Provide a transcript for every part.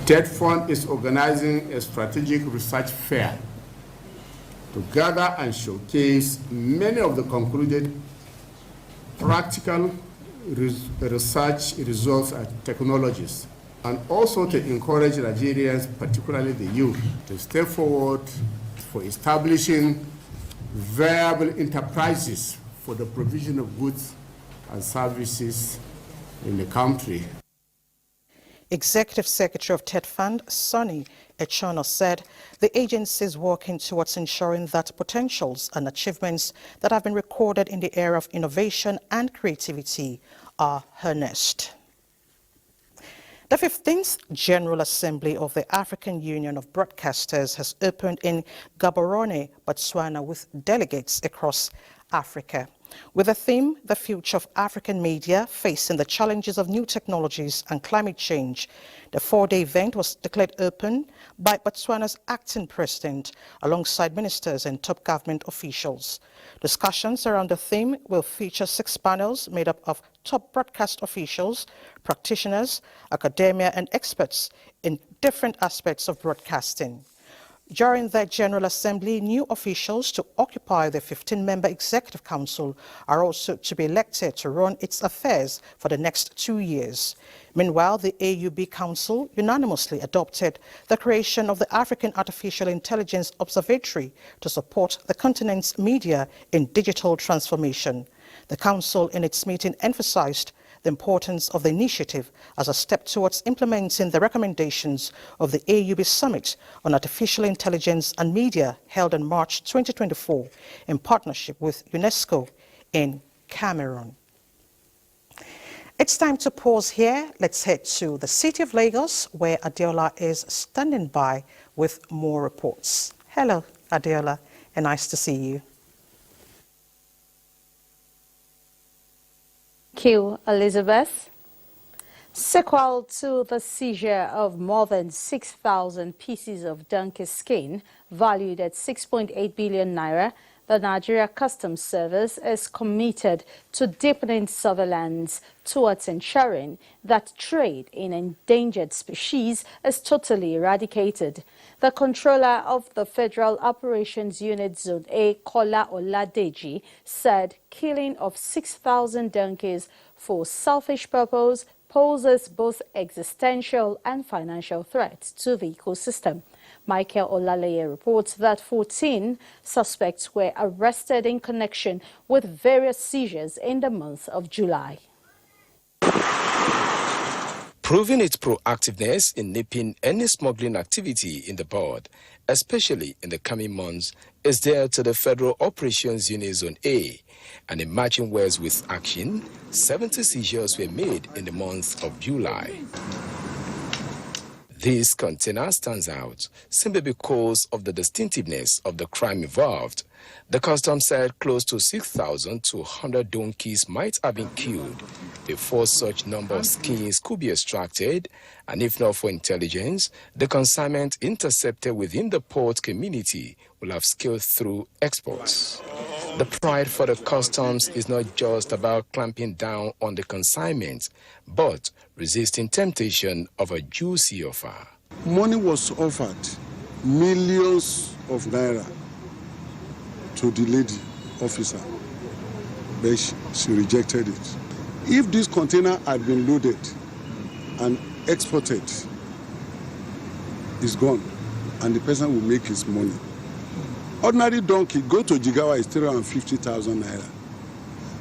TED Fund is organizing a strategic research fair to gather and showcase many of the concluded practical research results and technologies, and also to encourage Nigerians, particularly the youth, to step forward for establishing viable enterprises for the provision of goods and services in the country. Executive Secretary of TED Fund, Sonny Echono, said the agency is working towards ensuring that potentials and achievements that have been recorded in the area of innovation and creativity are harnessed. The 15th General Assembly of the African Union of Broadcasters has opened in Gaborone, Botswana, with delegates across Africa. With the theme, The Future of African Media Facing the Challenges of New Technologies and Climate Change, the four-day event was declared open by Botswana's acting president alongside ministers and top government officials. Discussions around the theme will feature 6 panels made up of top broadcast officials, practitioners, academia and experts in different aspects of broadcasting. During the General Assembly, new officials to occupy the 15-member Executive Council are also to be elected to run its affairs for the next 2 years. Meanwhile, the AUB Council unanimously adopted the creation of the African Artificial Intelligence Observatory to support the continent's media in digital transformation. The Council, in its meeting, emphasized the importance of the initiative as a step towards implementing the recommendations of the AUB Summit on Artificial Intelligence and Media held in March 2024 in partnership with UNESCO in Cameroon. It's time to pause here. Let's head to the city of Lagos, where Adeola is standing by with more reports. Hello, Adeola, and nice to see you. Thank you, Elizabeth. Sequel to the seizure of more than 6,000 pieces of donkey skin valued at 6.8 billion naira, the Nigeria Customs Service is committed to deepening surveillance towards ensuring that trade in endangered species is totally eradicated. The controller of the Federal Operations Unit Zone A, Kola Oladeji, said killing of 6,000 donkeys for selfish purpose poses both existential and financial threats to the ecosystem. Michael Olaleye reports that 14 suspects were arrested in connection with various seizures in the month of July. Proving its proactiveness in nipping any smuggling activity in the bud, especially in the coming months, is there to the Federal Operations Unit Zone A. And in matching words with action, 70 seizures were made in the month of July. This container stands out simply because of the distinctiveness of the crime involved. The customs said close to 6,200 donkeys might have been killed before such number of skins could be extracted, and if not for intelligence, the consignment intercepted within the port community will have scaled through exports. The pride for the customs is not just about clamping down on the consignment, but resisting temptation of a juicy offer. Money was offered, millions of naira, to the lady officer, but she rejected it. If this container had been loaded and exported, it's gone, and the person will make his money. Ordinary donkey, go to Jigawa, is 350,000 naira.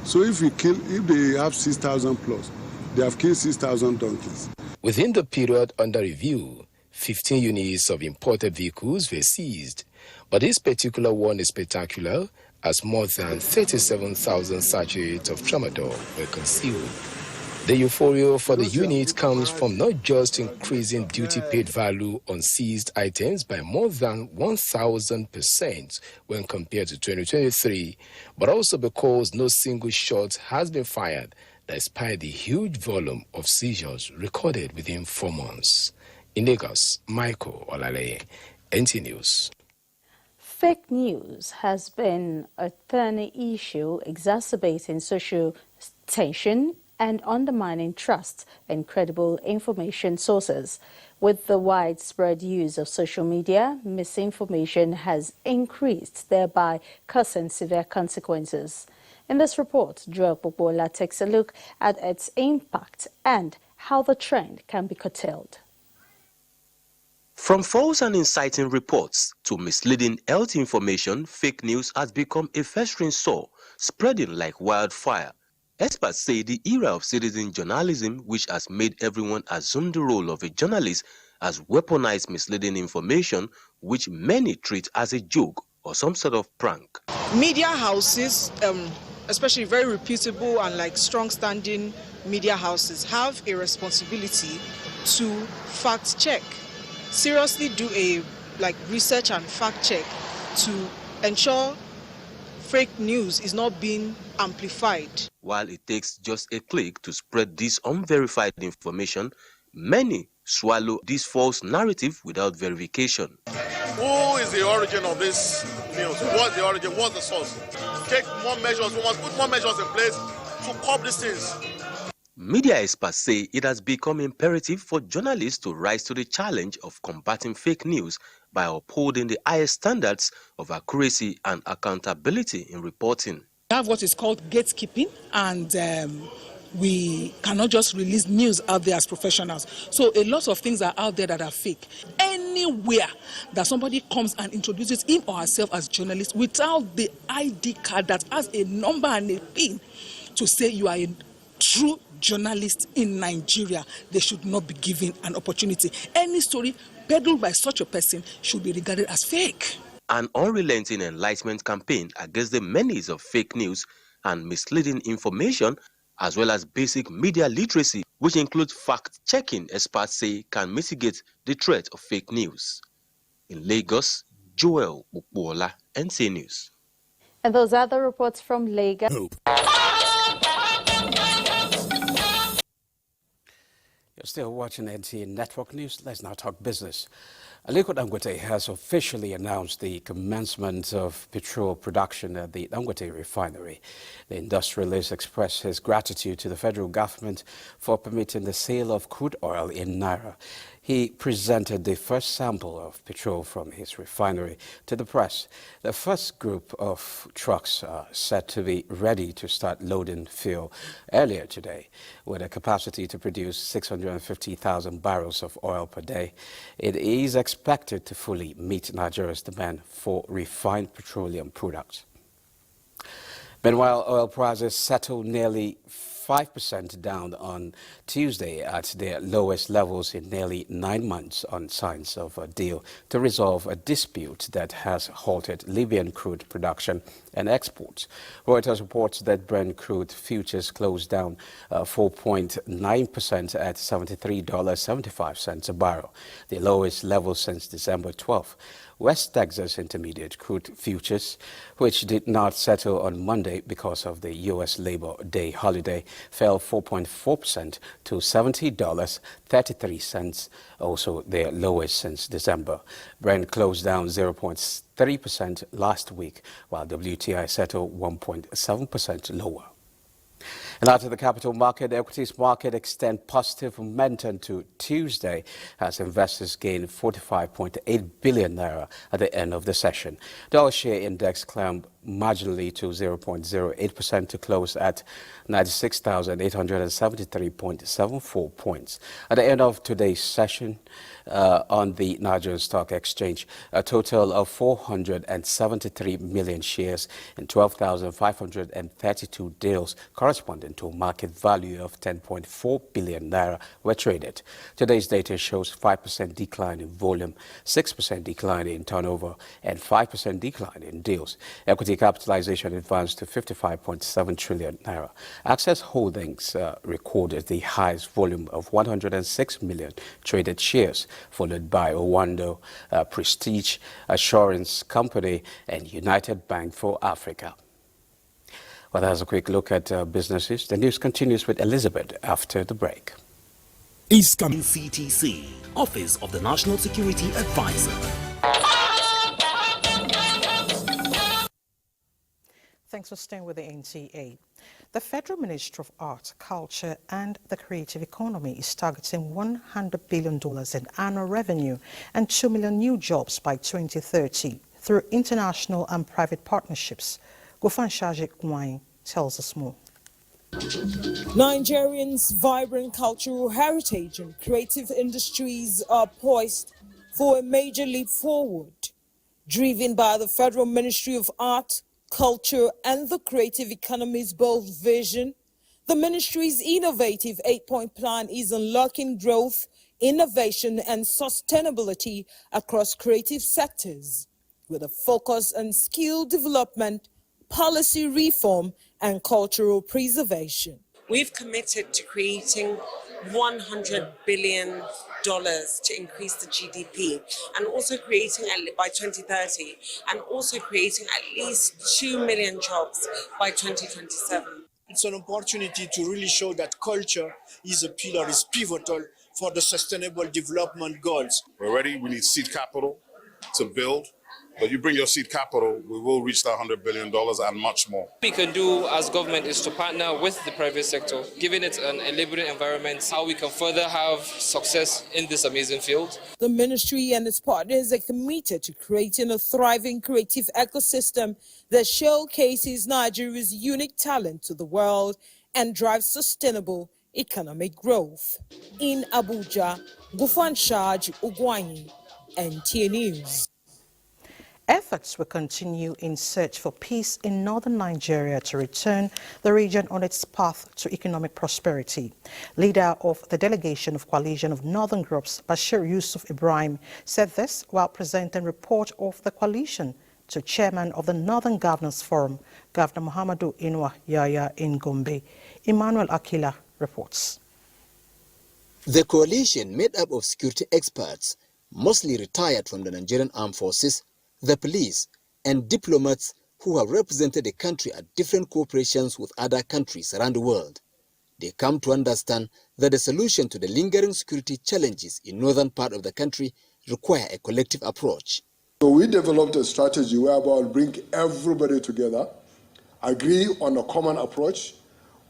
So if they have 6,000 plus, they have killed 6,000 donkeys. Within the period under review, 15 units of imported vehicles were seized. But this particular one is spectacular, as more than 37,000 sachets of tramadol were concealed. The euphoria for the unit comes from not just increasing duty-paid value on seized items by more than 1,000% when compared to 2023, but also because no single shot has been fired despite the huge volume of seizures recorded within 4 months. In Lagos, Michael Olaleye, NTA News. Fake news has been a thorny issue exacerbating social tension and undermining trust in credible information sources. With the widespread use of social media, misinformation has increased, thereby causing severe consequences. In this report, Joel Popola takes a look at its impact and how the trend can be curtailed. From false and inciting reports to misleading health information, fake news has become a festering sore, spreading like wildfire. Experts say the era of citizen journalism, which has made everyone assume the role of a journalist, has weaponized misleading information, which many treat as a joke or some sort of prank. Media houses, especially very reputable and like strong-standing media houses, have a responsibility to fact check. Seriously do a research and fact check to ensure fake news is not being amplified. While it takes just a click to spread this unverified information, many swallow this false narrative without verification. Who is the origin of this news? What's the origin? What's the source? Take more measures. We must put more measures in place to curb these things. Media experts say it has become imperative for journalists to rise to the challenge of combating fake news by upholding the highest standards of accuracy and accountability in reporting. We have what is called gatekeeping, and we cannot just release news out there as professionals. So a lot of things are out there that are fake. Anywhere that somebody comes and introduces him or herself as journalist without the ID card that has a number and a pin to say you are a true journalist in Nigeria, they should not be given an opportunity. Any story peddled by such a person should be regarded as fake. An unrelenting enlightenment campaign against the menace of fake news and misleading information, as well as basic media literacy, which includes fact-checking, experts say can mitigate the threat of fake news. In Lagos, Joel Popola, NTA News. And those are the reports from Lagos. You're still watching NTA Network News. Let's now talk business. Aliko Dangote has officially announced the commencement of petrol production at the Dangote refinery. The industrialist expressed his gratitude to the federal government for permitting the sale of crude oil in Naira. He presented the first sample of petrol from his refinery to the press. The first group of trucks are set to be ready to start loading fuel earlier today, with a capacity to produce 650,000 barrels of oil per day. It is expected to fully meet Nigeria's demand for refined petroleum products. Meanwhile, oil prices settled nearly 5% down on Tuesday at their lowest levels in nearly 9 months, on signs of a deal to resolve a dispute that has halted Libyan crude production and exports. Reuters reports that Brent crude futures closed down 4.9% at $73.75 a barrel, the lowest level since December 12th. West Texas Intermediate crude futures, which did not settle on Monday because of the U.S. Labor Day holiday, fell 4.4% to $70.33, also their lowest since December. Brent closed down 0.3% last week, while WTI settled 1.7% lower. And out of the capital market, the equities market extend positive momentum to Tuesday as investors gained 45.8 billion naira at the end of the session. The all-share index climbed marginally to 0.08% to close at 96,873.74 points. At the end of today's session on the Nigerian Stock Exchange, a total of 473 million shares in 12,532 deals corresponding to a market value of 10.4 billion naira were traded. Today's data shows 5% decline in volume, 6% decline in turnover, and 5% decline in deals. Equity capitalization advanced to 55.7 trillion naira. Access Holdings recorded the highest volume of 106 million traded shares, followed by Owando, Prestige Assurance Company, and United Bank for Africa. Well, that's a quick look at businesses. The news continues with Elizabeth after the break. Is coming CTC, Office of the National Security Advisor. Thanks for staying with the NTA. The Federal Ministry of Art, Culture and the Creative Economy is targeting $100 billion in annual revenue and 2 million new jobs by 2030 through international and private partnerships. Gofan Shajik Wine tells us more. Nigerians' vibrant cultural heritage and creative industries are poised for a major leap forward. Driven by the Federal Ministry of Art, Culture and the Creative Economy's bold vision, the ministry's innovative 8-point plan is unlocking growth, innovation and sustainability across creative sectors, with a focus on skill development, policy reform and cultural preservation. We've committed to creating $100 billion to increase the GDP and also creating by 2030 and also creating at least 2 million jobs by 2027. It's an opportunity to really show that culture is a pillar, is pivotal for the sustainable development goals. We're ready. We need seed capital to build. But you bring your seed capital, we will reach that $100 billion and much more. What we can do as government is to partner with the private sector, giving it an enabling environment, how we can further have success in this amazing field. The ministry and its partners are committed to creating a thriving creative ecosystem that showcases Nigeria's unique talent to the world and drives sustainable economic growth. In Abuja, Gufan Shaj Ugwanyi, NTA News. Efforts will continue in search for peace in northern Nigeria to return the region on its path to economic prosperity. Leader of the delegation of Coalition of Northern Groups, Bashir Yusuf Ibrahim, said this while presenting report of the coalition to Chairman of the Northern Governors Forum, Governor Muhammadu Inuwa Yaya in Gombe. Emmanuel Akila reports. The coalition, made up of security experts, mostly retired from the Nigerian Armed Forces, the police and diplomats who have represented the country at different cooperations with other countries around the world. They come to understand that the solution to the lingering security challenges in northern part of the country require a collective approach. So we developed a strategy whereby we'll bring everybody together, agree on a common approach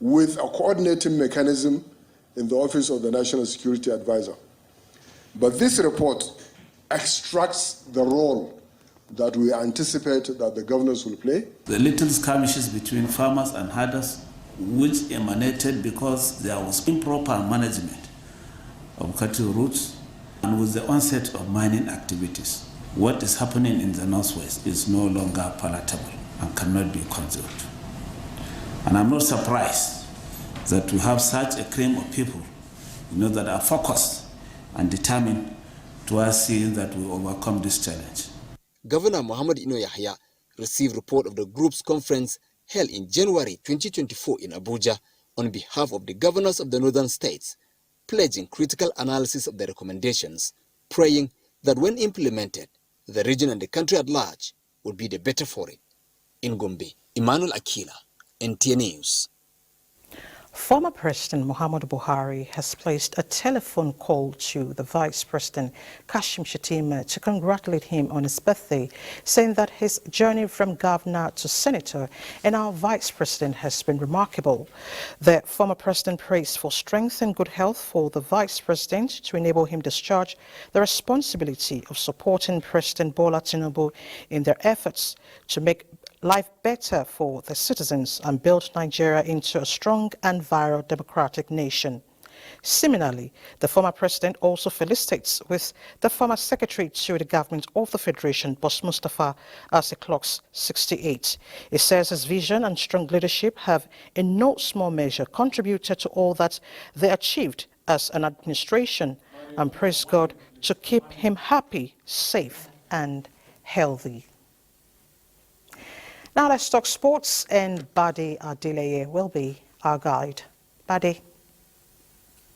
with a coordinating mechanism in the Office of the National Security Advisor. But this report extracts the role that we anticipate that the governors will play. The little skirmishes between farmers and herders, which emanated because there was improper management of cattle routes and with the onset of mining activities. What is happening in the northwest is no longer palatable and cannot be conceived. And I'm not surprised that we have such a cream of people, that are focused and determined towards seeing that we overcome this challenge. Governor Muhammad Ino Yahya received report of the group's conference held in January 2024 in Abuja on behalf of the governors of the northern states, pledging critical analysis of the recommendations, praying that when implemented, the region and the country at large would be the better for it. In Gombe, Emmanuel Akila, NTA News. Former President Muhammadu Buhari has placed a telephone call to the Vice President Kashim Shettima to congratulate him on his birthday, saying that his journey from governor to senator and now Vice President has been remarkable. The former president praised for strength and good health for the Vice President to enable him discharge the responsibility of supporting President Bola Tinubu in their efforts to make life better for the citizens and build Nigeria into a strong and virile democratic nation. Similarly, the former president also felicitates with the former secretary to the government of the Federation, Boss Mustafa, as he clocks 68. He says his vision and strong leadership have in no small measure contributed to all that they achieved as an administration, and praise God to keep him happy, safe and healthy. Now let's talk sports, and Bade Adeleye will be our guide. Bade.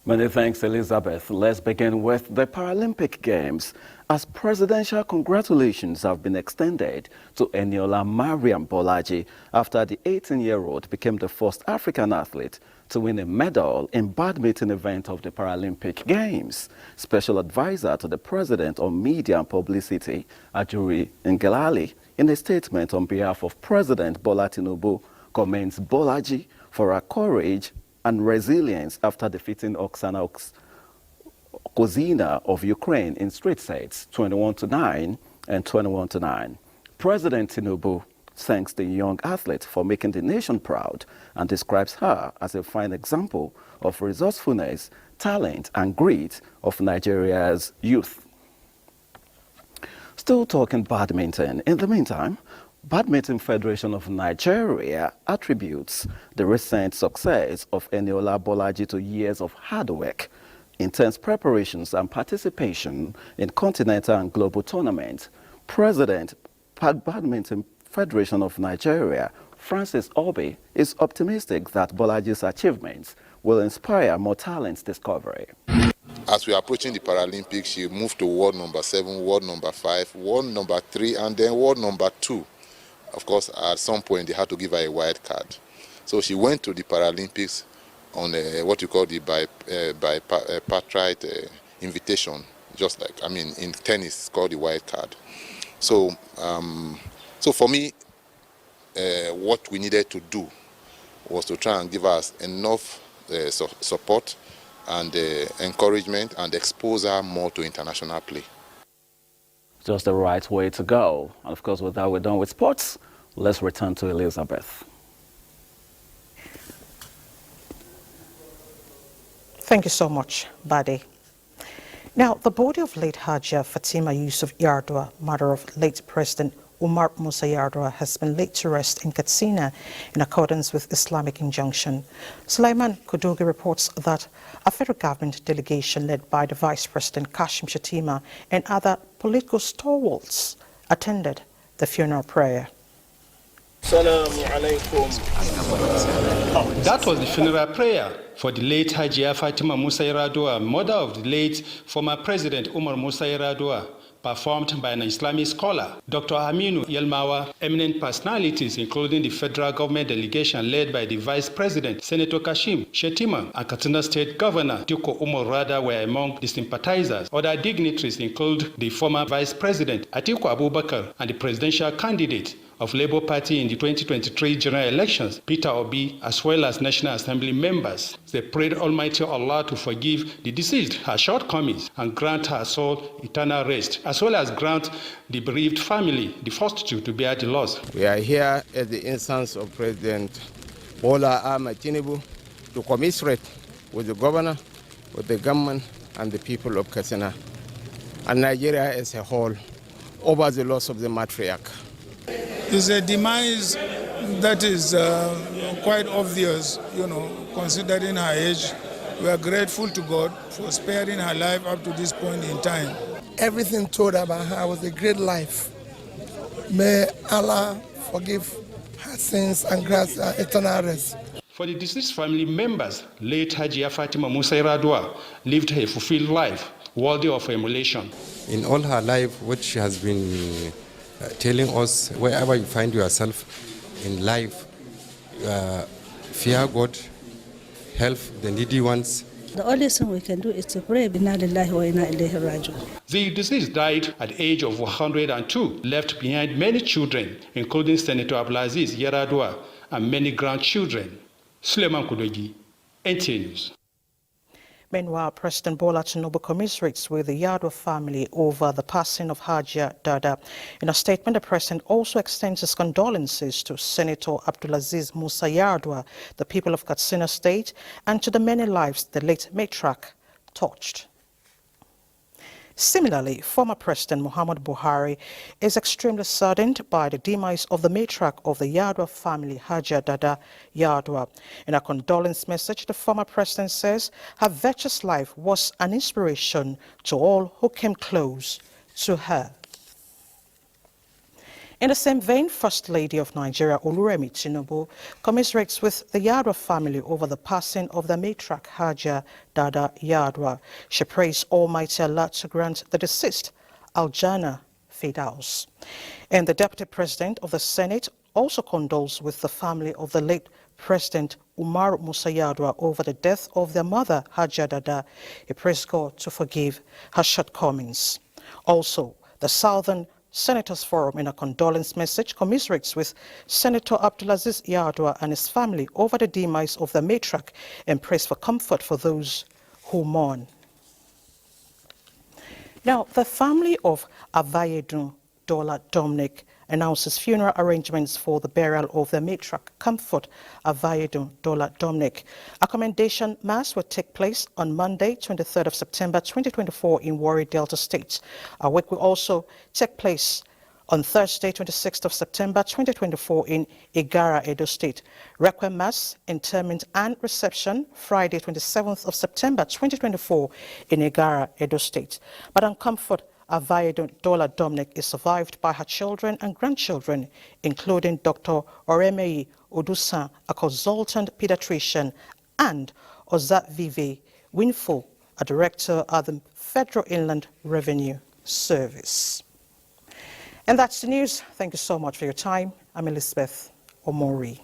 Many thanks, Elizabeth. Let's begin with the Paralympic Games, as presidential congratulations have been extended to Eniola Mariam Bolaji after the 18-year-old became the first African athlete to win a medal in badminton event of the Paralympic Games. Special advisor to the president on media and publicity, Ajuri Ngelale, in a statement on behalf of President Bola Tinubu, commends Bolaji for her courage and resilience after defeating Oksana Kozina of Ukraine in straight sets 21-9 and 21-9. President Tinubu thanks the young athlete for making the nation proud and describes her as a fine example of resourcefulness, talent and grit of Nigeria's youth. Still talking badminton. In the meantime, Badminton Federation of Nigeria attributes the recent success of Eniola Bolaji to years of hard work, intense preparations and participation in continental and global tournaments. President, Badminton Federation of Nigeria, Francis Obi, is optimistic that Bolaji's achievements will inspire more talent discovery. As we are approaching the Paralympics, she moved to world number 7, world number 5, world number 3, and then world number 2. Of course, at some point, they had to give her a wild card. So she went to the Paralympics on what you call the bipartite invitation, just like, in tennis, it's called the wild card. So, so for me, what we needed to do was to try and give us enough support and encouragement and expose her more to international play. Just the right way to go. And of course, with that, we're done with sports. Let's return to Elizabeth. Thank you so much, Bade. Now, the body of late Hajia Fatima Yusuf Yardua, mother of late President Umar Musa Yardua, has been laid to rest in Katsina in accordance with Islamic injunction. Sulaiman Kudugi reports that a federal government delegation led by the Vice President Kashim Shettima and other political stalwarts attended the funeral prayer. That was the funeral prayer for the late Hajia Fatima Musa Yardua, mother of the late former President Umar Musa Yardua, performed by an Islamic scholar, Dr. Aminu Yelmawa. Eminent personalities, including the federal government delegation led by the Vice President, Senator Kashim Shettima, and Katsina State Governor Diko Umar Rada, were among the sympathizers. Other dignitaries include the former Vice President Atiku Abubakar and the presidential candidate of Labour Party in the 2023 general elections, Peter Obi, as well as National Assembly members. They prayed Almighty Allah to forgive the deceased her shortcomings and grant her soul eternal rest, as well as grant the bereaved family the fortitude to bear the loss. We are here at the instance of President Bola Ahmed Tinubu to commiserate with the governor, with the government and the people of Katsina and Nigeria as a whole over the loss of the matriarch. It's a demise that is quite obvious, considering her age. We are grateful to God for sparing her life up to this point in time. Everything told about her was a great life. May Allah forgive her sins and grant her eternal rest. For the deceased family members, late Hajia Fatima Musa Yardua lived a fulfilled life, worthy of emulation. In all her life, what she has been telling us, wherever you find yourself in life, fear God, help the needy ones. The only thing we can do is to pray. The deceased died at the age of 102, left behind many children, including Senator Abdulaziz Yaradua and many grandchildren. Suleiman Kudogi, NTA News. Meanwhile, President Bola Tinubu commiserates with the Yardua family over the passing of Hajia Dada. In a statement, the president also extends his condolences to Senator Abdulaziz Musa Yardua, the people of Katsina State, and to the many lives the late matriarch touched. Similarly, former President Muhammad Buhari is extremely saddened by the demise of the matriarch of the Yardua family, Hajia Dada Yardua. In a condolence message, the former president says her virtuous life was an inspiration to all who came close to her. In the same vein, First Lady of Nigeria, Oluremi Tinubu, commiserates with the Yadwa family over the passing of the matriarch Haja Dada Yadwa. She prays Almighty Allah to grant the deceased Aljana Firdaus. And the Deputy President of the Senate also condoles with the family of the late President Umar Musa Yadwa over the death of their mother, Haja Dada. He prays God to forgive her shortcomings. Also, the Southern Senators Forum, in a condolence message, commiserates with Senator Abdulaziz Yadwa and his family over the demise of the matriarch and prays for comfort for those who mourn. Now, the family of Avayedun Dola Dominic announces funeral arrangements for the burial of the matriarch Comfort Avayedun Dola Dominic. A commendation mass will take place on Monday, 23rd of September 2024 in Warri, Delta State. A wake will also take place on Thursday, 26th of September 2024 in Igara, Edo State. Requiem Mass, interment and reception Friday, 27th of September 2024 in Igara, Edo State. Madam Comfort Avayedun Dola Dominic is survived by her children and grandchildren, including Dr. Oremeyi Odusan, a consultant pediatrician, and Ozavive Winfo, a director at the Federal Inland Revenue Service. And that's the news. Thank you so much for your time. I'm Elizabeth Omori.